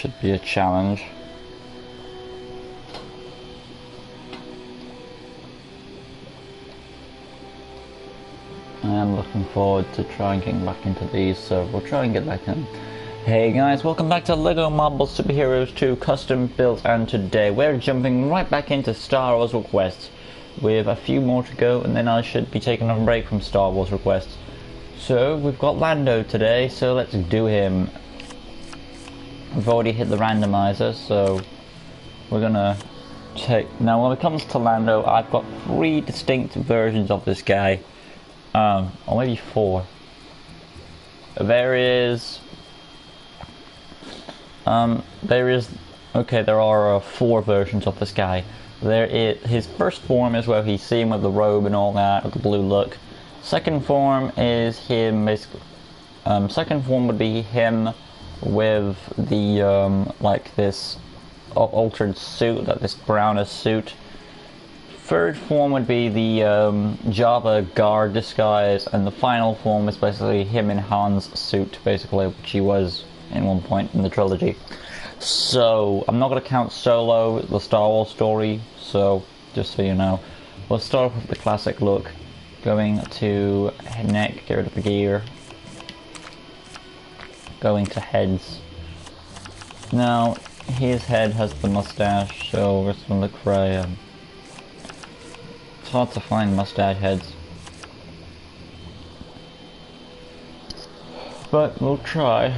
should be a challenge. I am looking forward to trying getting back into these, so we'll try and get back in. Hey guys, welcome back to LEGO Marvel Superheroes 2 Custom Built, and today we're jumping right back into Star Wars Requests with a few more to go, and then I should be taking a break from Star Wars Requests. So we've got Lando today, so let's do him. We've already hit the randomizer, so we're gonna take... Now when it comes to Lando, I've got 3 distinct versions of this guy. Or maybe 4. There are 4 versions of this guy. His first form is where he's seen with the robe and all that, with the blue look. Second form is him basically. Second form would be him with the like this altered suit, this brownish suit. Third form would be the Java guard disguise, and the final form is basically him in Han's suit, basically, which he was in one point in the trilogy. So I'm not going to count Solo, the Star Wars story, so just so you know. We'll start off with the classic look. Going to neck, get rid of the gear. Going to heads. Now, his head has the mustache, so we're just going to look for a... It's hard to find mustache heads. But we'll try.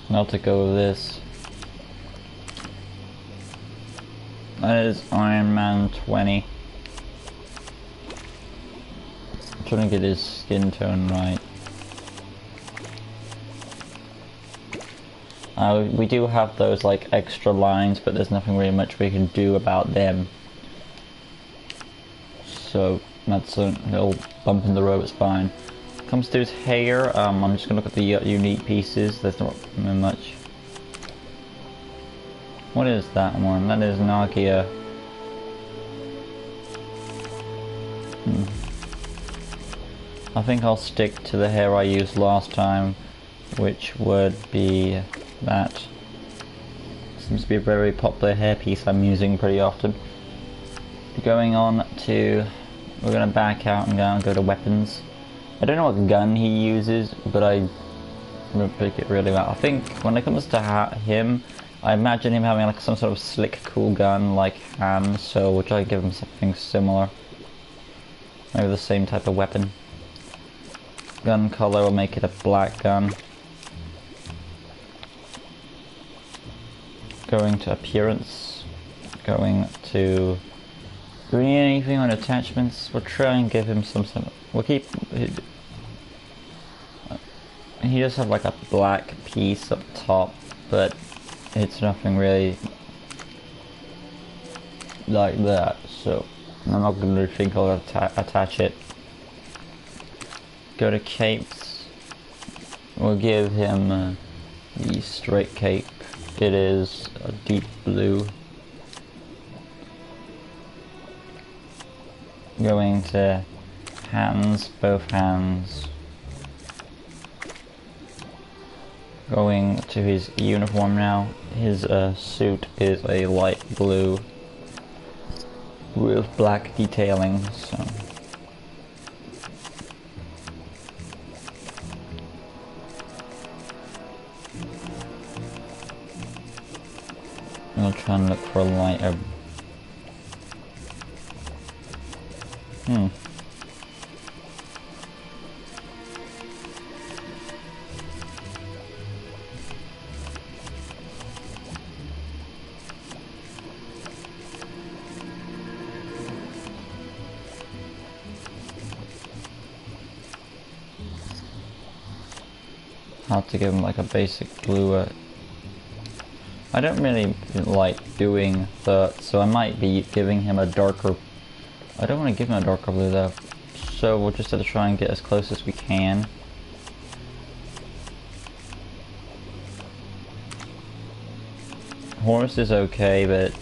Now to go with this. That is Iron Man 20. I'm trying to get his skin tone right. We do have those like extra lines, but there's nothing really much we can do about them. So that's a little bump in the road, it's fine. Comes to his hair, I'm just gonna look at the unique pieces. There's not much. What is that one? That is Nagia. I think I'll stick to the hair I used last time, which would be that. Seems to be a very popular hairpiece I'm using pretty often. Going on to... We're gonna back out and go to weapons. I don't know what gun he uses, but I don't pick it really well. I think when it comes to him, I imagine him having like some sort of slick, cool gun like Han, so we'll try to give him something similar. Maybe the same type of weapon. Gun color will make it a black gun. Going to appearance. Going to... Do we need anything on attachments? We'll try and give him some... We'll keep... He does have like a black piece up top, but it's nothing really like that, so I'm not going to think I'll attach it. Go to capes. We'll give him the straight cape. It is a deep blue. Going to hands, both hands. Going to his uniform now. His suit is a light blue with black detailing, so I'll try and look for a lighter. how to give him like a basic blue. I don't really like doing that, so I might be giving him a darker. I don't want to give him a darker blue though, so we'll just have to try and get as close as we can. Horse is okay, but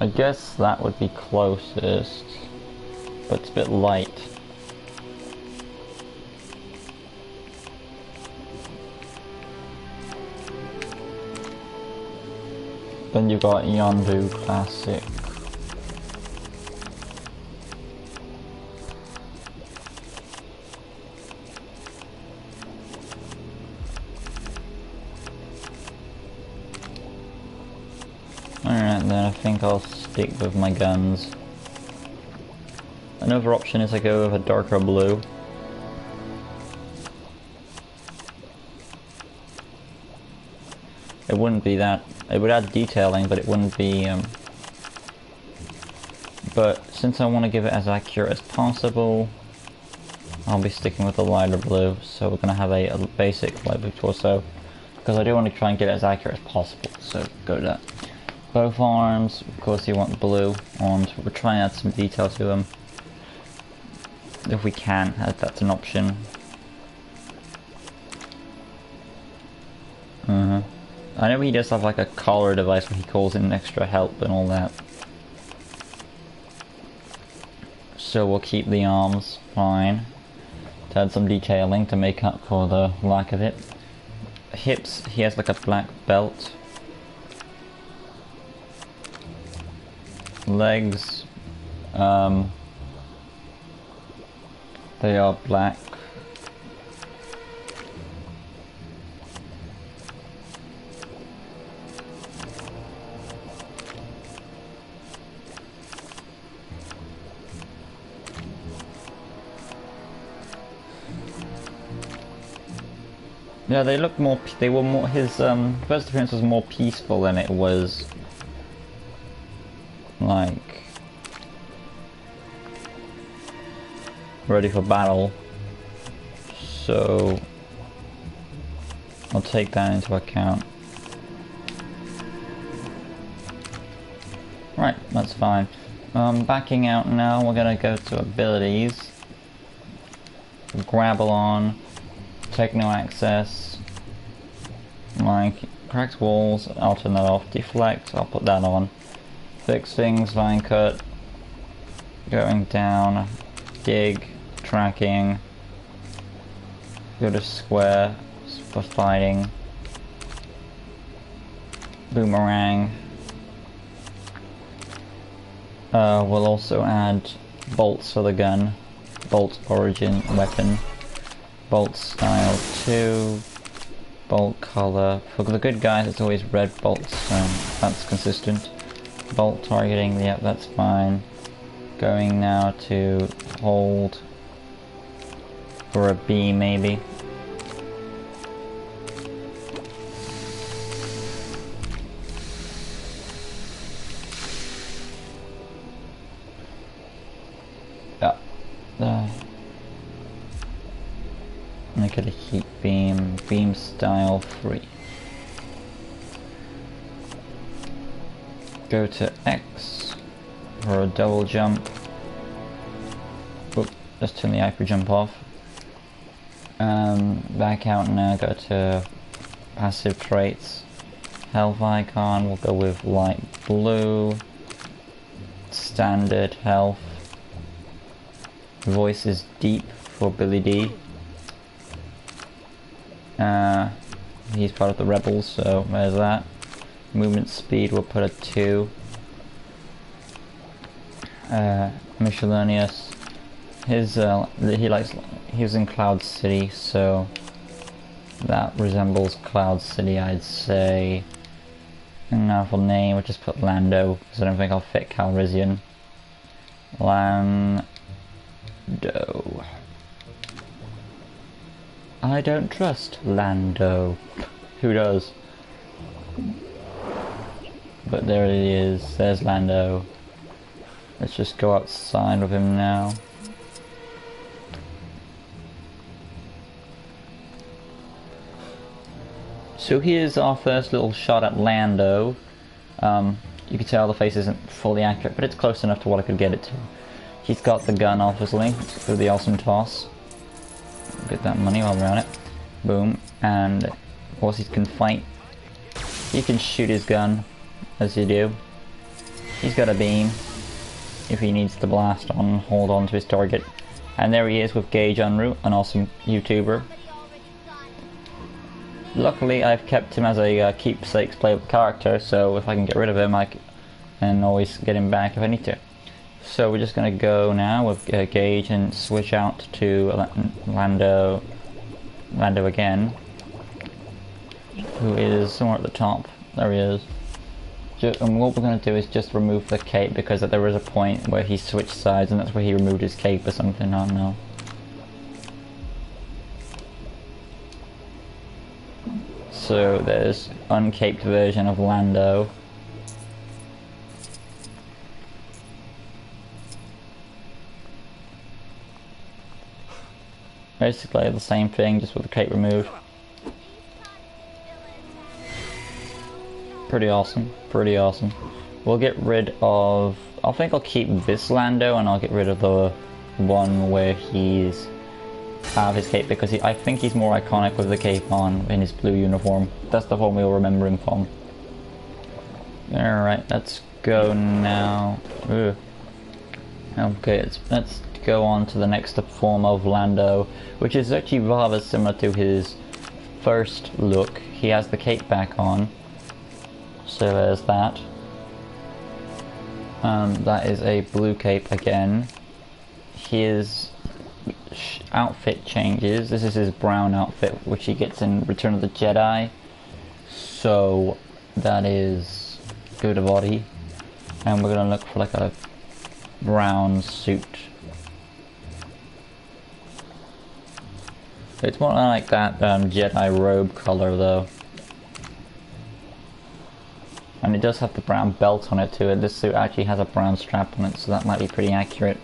I guess that would be closest, but it's a bit light. Then you've got Yondu Classic. Alright then, I think I'll stick with my guns. Another option is I go with a darker blue. It wouldn't be that, it would add detailing, but it wouldn't be, but since I want to give it as accurate as possible, I'll be sticking with the lighter blue, so we're going to have a basic light blue torso, because I do want to try and get it as accurate as possible, so go to that. Both arms, of course you want blue, and we're trying to add some detail to them, if we can, as that's an option. I know he does have like a collar device where he calls in extra help and all that. So we'll keep the arms fine, to add some detailing to make up for the lack of it. Hips, he has like a black belt. Legs, they are black. Yeah, they look more. They were more. His first appearance was more peaceful than it was like ready for battle. So I'll take that into account. Right, that's fine. Backing out now. We're gonna go to abilities. Grabble on. Techno access, like cracked walls, I'll turn that off. Deflect, I'll put that on. Fix things, vine cut, going down, dig, tracking, go to square for fighting, boomerang. We'll also add bolts for the gun, bolt origin weapon. Bolt style 2, bolt color. For the good guys it's always red bolts, so that's consistent. Bolt targeting, yep, that's fine. Going now to hold for a B maybe. Yeah. Make it a heat beam, beam style 3. Go to X for a double jump. Oop, just turn the hyper jump off. Back out now, go to passive traits. Health icon, we'll go with light blue. Standard health. Voice is deep for Billy D. He's part of the rebels, so there's that. Movement speed we'll put at 2. Miscellaneous. His he was in Cloud City, so that resembles Cloud City, I'd say. And now for name, we'll just put Lando, because I don't think I'll fit Calrissian. Lando. I don't trust Lando. Who does? But there he is. There's Lando. Let's just go outside with him now. So here's our first little shot at Lando. You can tell the face isn't fully accurate, but it's close enough to what I could get it to. He's got the gun, obviously, through the awesome toss. Get that money while we're on it. Boom. And of course he can fight. You can shoot his gun, as you do. He's got a beam. If he needs to blast on, hold on to his target. And there he is with Gage en route, an awesome YouTuber. Luckily I've kept him as a keepsakes playable character, so if I can get rid of him I can always get him back if I need to. So we're just going to go now with Gage and switch out to Lando again, who is somewhere at the top. There he is. And what we're going to do is just remove the cape, because there was a point where he switched sides and that's where he removed his cape or something, I don't know. So there's uncaped version of Lando. Basically the same thing, just with the cape removed. Pretty awesome, pretty awesome. We'll get rid of... I think I'll keep this Lando and I'll get rid of the one where he's out of his cape, because I think he's more iconic with the cape on in his blue uniform. That's the one we'll remember him from. Alright, let's go now. Ugh. Okay, let's go on to the next form of Lando, which is actually rather similar to his first look. He has the cape back on. So there's that. That is a blue cape again. His outfit changes. This is his brown outfit, which he gets in Return of the Jedi. So that is good body. And we're gonna look for like a brown suit. It's more like that Jedi robe color though. And it does have the brown belt on it too, and this suit actually has a brown strap on it, so that might be pretty accurate.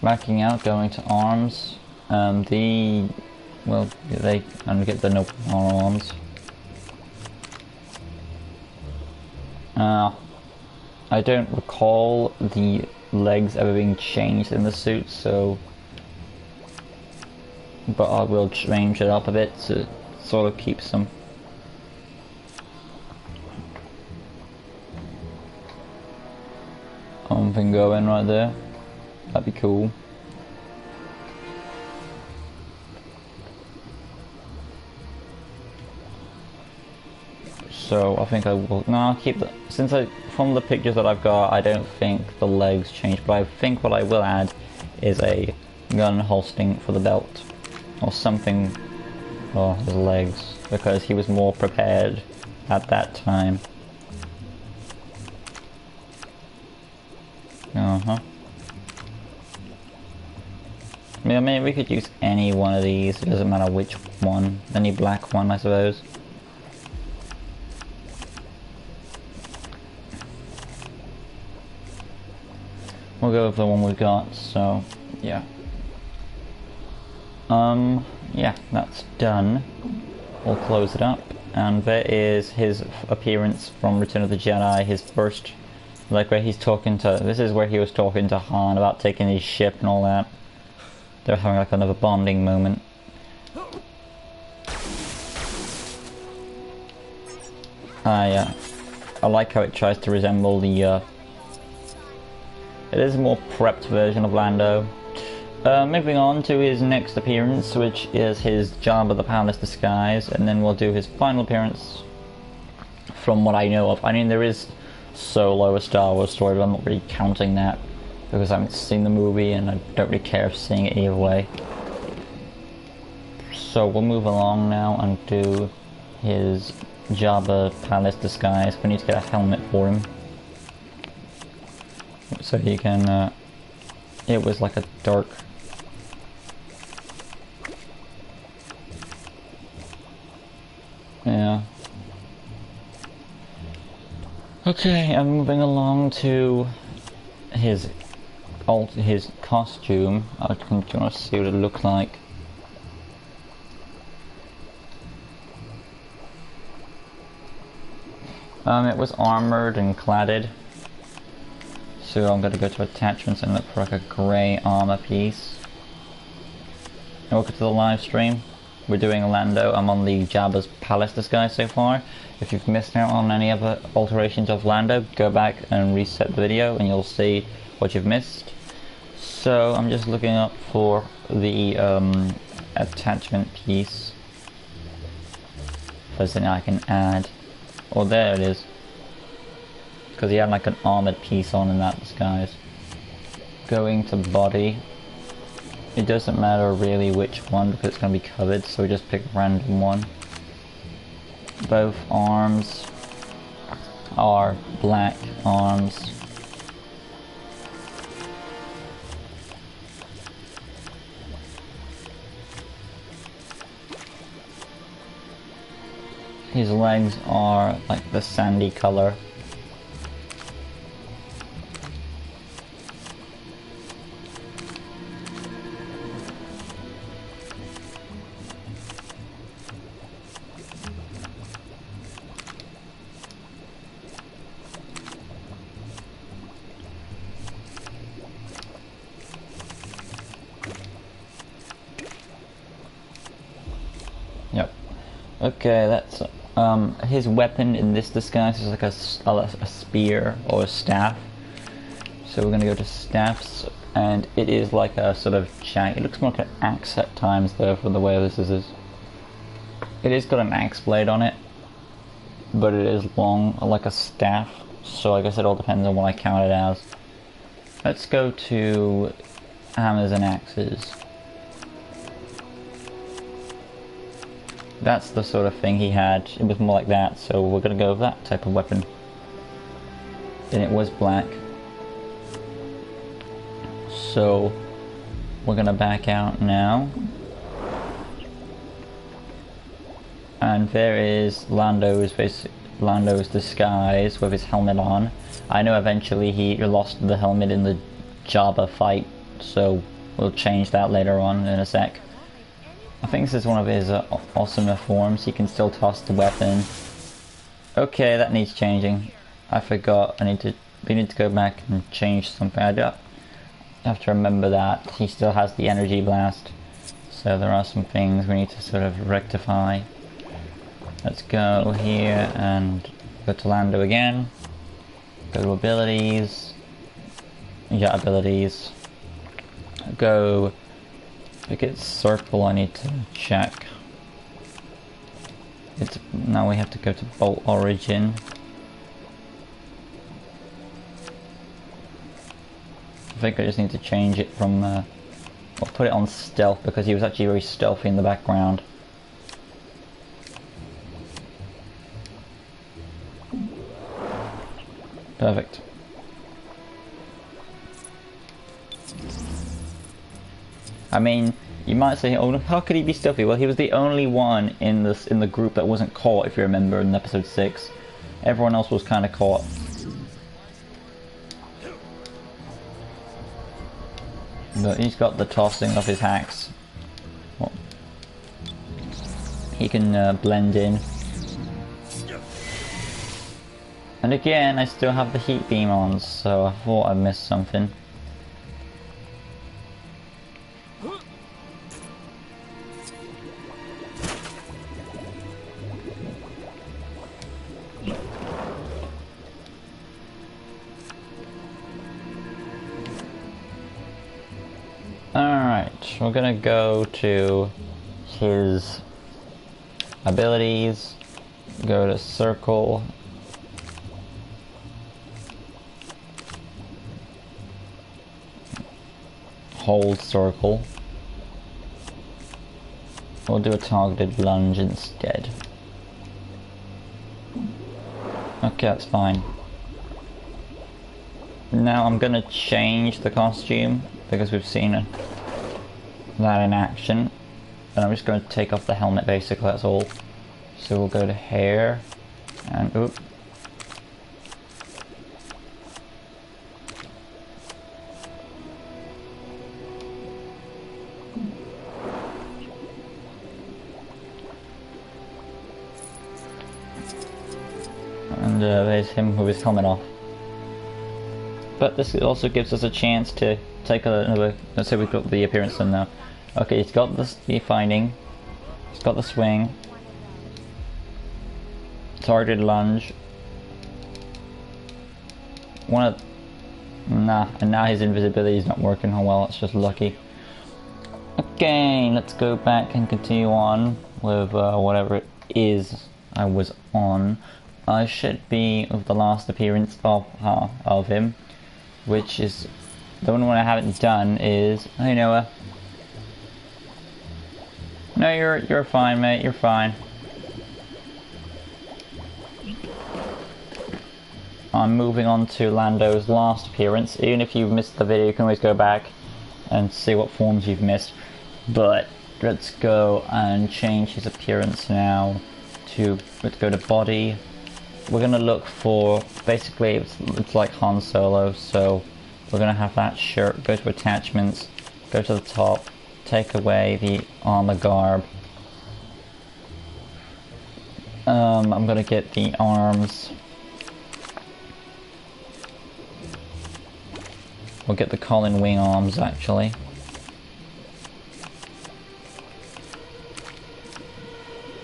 Backing out, going to arms. And get the no arms. I don't recall the legs ever being changed in the suit, but I will change it up a bit to sort of keep some. Something going right there. That'd be cool. So I think I will. No, I'll keep the. From the pictures that I've got, I don't think the legs change. But I think what I will add is a gun holstering for the belt, or something for his legs, because he was more prepared at that time. Yeah, maybe we could use any one of these. It doesn't matter which one. Any black one, I suppose. We'll go with the one we got, so yeah. Yeah, that's done. We'll close it up, and there is his appearance from Return of the Jedi, his first, like where he's talking to, this is where he was talking to Han about taking his ship and all that. They're having like another bonding moment. I like how it tries to resemble the, it is a more prepped version of Lando. Moving on to his next appearance, which is his Jabba the Palace disguise, and then we'll do his final appearance from what I know of. I mean, there is Solo, a Star Wars story, but I'm not really counting that because I haven't seen the movie and I don't really care if seeing it either way. So we'll move along now and do his Jabba Palace disguise. We need to get a helmet for him. So he can, it was like a dark... Yeah. Okay, I'm moving along to his costume. I can want to see what it looks like. It was armored and cladded. So I'm gonna go to attachments and look for like a grey armor piece. And welcome to the live stream. We're doing Lando. I'm on the Jabba's Palace disguise so far. If you've missed out on any other alterations of Lando, go back and reset the video and you'll see what you've missed. So I'm just looking up for the attachment piece. If there's anything I can add. Oh, there it is. Because he had like an armored piece on in that disguise. Going to body. It doesn't matter really which one because it's going to be covered, so we just pick a random one. Both arms are black arms. His legs are like the sandy color. Yep. Okay, that's his weapon in this disguise is like a spear or a staff. So we're gonna go to staffs, and it is like a sort of it looks more like an axe at times though, from the way this is. It is got an axe blade on it, but it is long like a staff. So I guess it all depends on what I count it as. Let's go to hammers and axes. That's the sort of thing he had. It was more like that, so we're gonna go with that type of weapon. And it was black. So we're gonna back out now. And there is Lando's disguise with his helmet on. I know eventually he lost the helmet in the Jabba fight, so we'll change that later on in a sec. I think this is one of his awesomer forms. He can still toss the weapon. Okay, that needs changing. I forgot. We need to go back and change something. I have to remember that he still has the energy blast. So there are some things we need to sort of rectify. Let's go here and go to Lando again. Go to abilities. Yeah, abilities. Go. If it's circle, I need to check. Now we have to go to bolt origin. I think I just need to change it from, or put it on stealth because he was actually very stealthy in the background. Perfect. I mean, you might say, oh, how could he be stealthy? Well, he was the only one in the group that wasn't caught, if you remember, in episode 6. Everyone else was kind of caught. But he's got the tossing of his hacks. Well, he can blend in. And again, I still have the heat beam on, so I thought I missed something. Alright, we're gonna go to his abilities, go to circle, hold circle, we'll do a targeted lunge instead. Okay, that's fine. Now I'm gonna change the costume because we've seen that in action. And I'm just going to take off the helmet basically, that's all. So we'll go to hair and oop. And there's him with his helmet off. But this also gives us a chance to take another. Let's say we've got the appearance done now. Okay, he's got the finding. He's got the swing. Targeted lunge. Nah, and now his invisibility is not working. Oh well, it's just lucky. Okay, let's go back and continue on with whatever it is I was on. I should be with the last appearance of him, which is the one I haven't done is. Hey Noah. No, you're fine, mate. You're fine. I'm moving on to Lando's last appearance. Even if you've missed the video, you can always go back and see what forms you've missed. But let's go and change his appearance now to, let's go to body. We're gonna look for, basically it's like Han Solo, so we're gonna have that shirt, go to attachments, go to the top, take away the armor garb. I'm gonna get the arms. We'll get the Colin wing arms actually.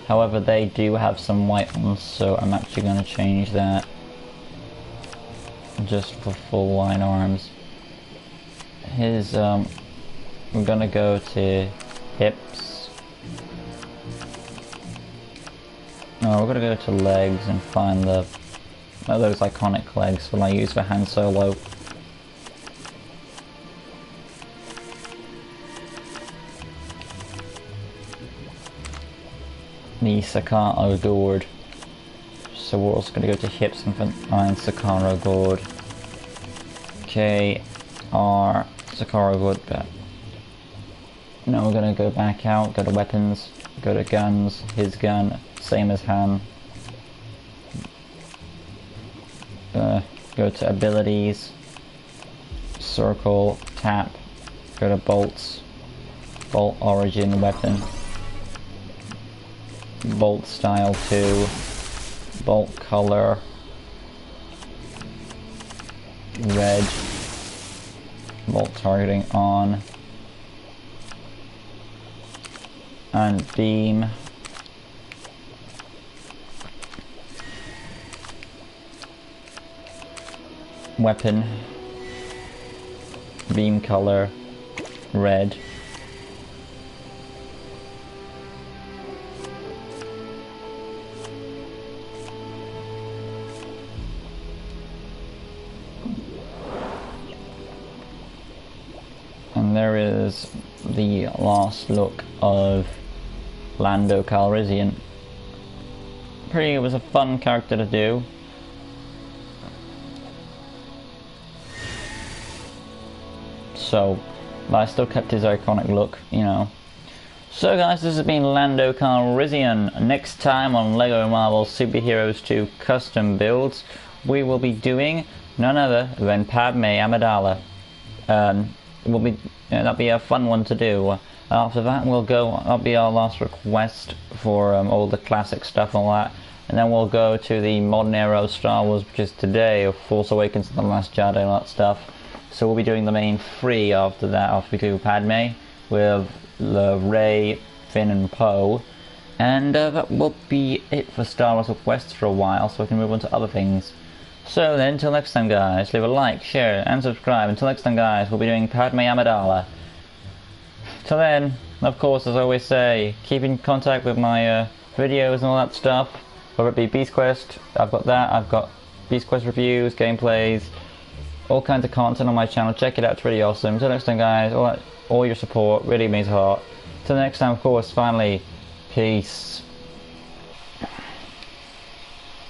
However, they do have some white ones, so I'm actually going to change that just for full line arms. His, we're going to go to hips. No, we're going to go to legs and find those iconic legs that I use for Han Solo. The Sakaro gourd. So we're also going to go to hips and find Sakaro gourd. R Sakaro gourd. But now we're going to go back out, go to weapons, go to guns, his gun, same as Han. Go to abilities, circle, tap, go to bolts, bolt origin weapon. Bolt style 2, bolt color, red, bolt targeting on, and beam, weapon, beam color, red. And there is the last look of Lando Calrissian. It was a fun character to do. So, but I still kept his iconic look, you know. So guys, this has been Lando Calrissian. Next time on LEGO Marvel Superheroes 2 Custom Builds, we will be doing none other than Padme Amidala. That'll be a fun one to do. After that that'll be our last request for all the classic stuff and all that, and then we'll go to the modern era of Star Wars, which is today, of Force Awakens and The Last Jedi and all that stuff. So we'll be doing the main three after that, after we do Padme, with Rey, Finn and Poe, and that will be it for Star Wars requests for a while, so we can move on to other things. So then, until next time guys, leave a like, share and subscribe. Until next time guys, we'll be doing Padme Amidala. Till then, of course, as I always say, keep in contact with my videos and all that stuff. Whether it be Beast Quest, I've got that, I've got Beast Quest reviews, gameplays, all kinds of content on my channel. Check it out, it's really awesome. Until next time guys, all your support really means a lot. Till next time, of course, finally, Peace.